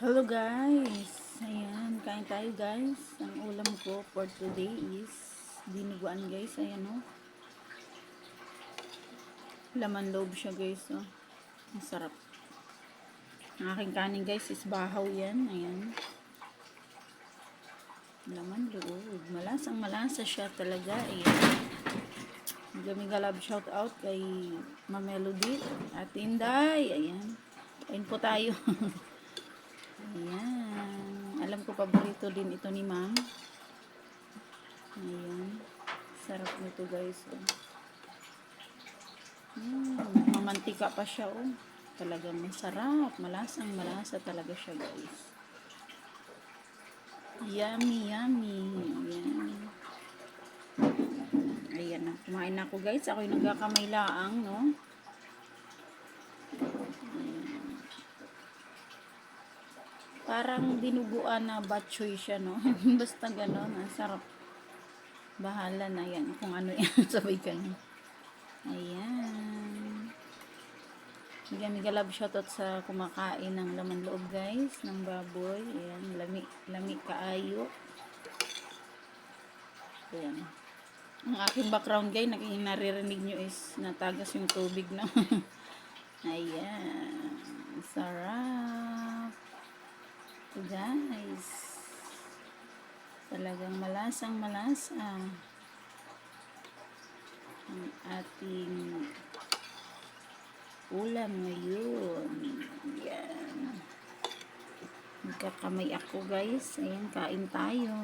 Hello guys! Ayan, kain tayo guys. Ang ulam ko for today is dinuguan guys. Ayan o. Laman loob siya guys o. Masarap. Ang aking kanin guys is bahaw yan. Ayan. Laman loob. Malasang malasa siya talaga. Ayan. Gamigalab shout out kay Mamelody at Inday. Ayan. Kain po tayo. Ayan. Alam ko paborito din ito ni Ma'am. Ayan. Sarap nito guys. Oh. Mamantika pa siya oh. Talagang masarap. Malasang malasa talaga siya guys. Yummy, yummy. Ayan. Ayan na. Kumain ako guys. Ako'y nagkakamay laang no. Parang dinuguan na batchoy siya, no? Basta gano'n, sarap. Bahala na yan. Kung ano yan, sabay ka niya. Ayan. Miga-love shoutout sa kumakain ng laman loob, guys. Ng baboy. Ayan, lami kaayo. Ayan. Ang aking background, guys, naririnig nyo is natagas yung tubig, no? Ayan. Sarap. Guys, talagang malasang malasa ang ating ulam ngayon. Yan, magkakamay ako guys. Ayan, kain tayo.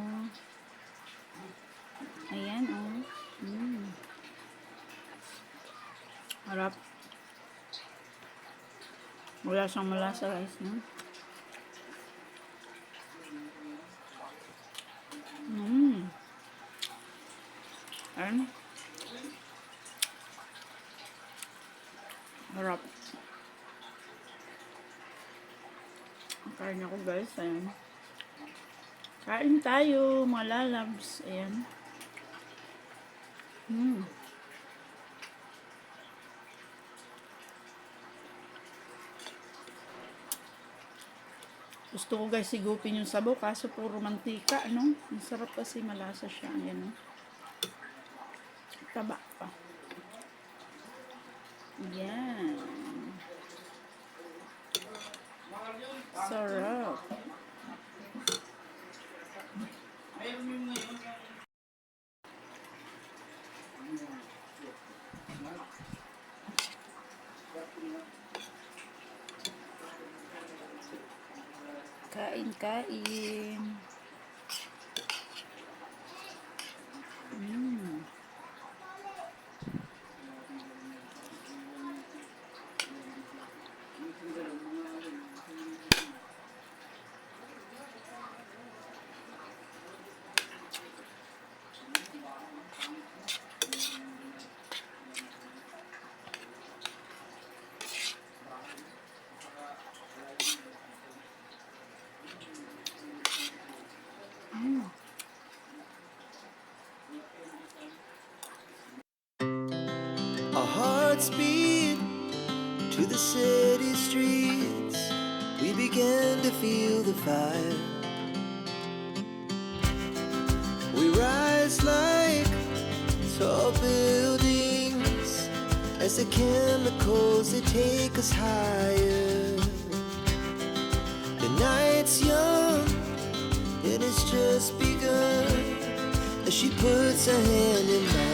Ayan oh. Harap. Malasang malasa guys, no? Ayan. Harap. Kain ako guys. Ayan. Kain tayo mga lalabs. Ayan. Gusto ko guys sigupin yung sabaw kaso puro mantika, no? Ang sarap kasi malasa siya. Ayan, no? Taba pa. Yan. Sarap. Kain. Our hearts beat to the city streets. We began to feel the fire. We rise like tall buildings as the chemicals they take us higher. The night's young and it's just begun as she puts her hand in mine.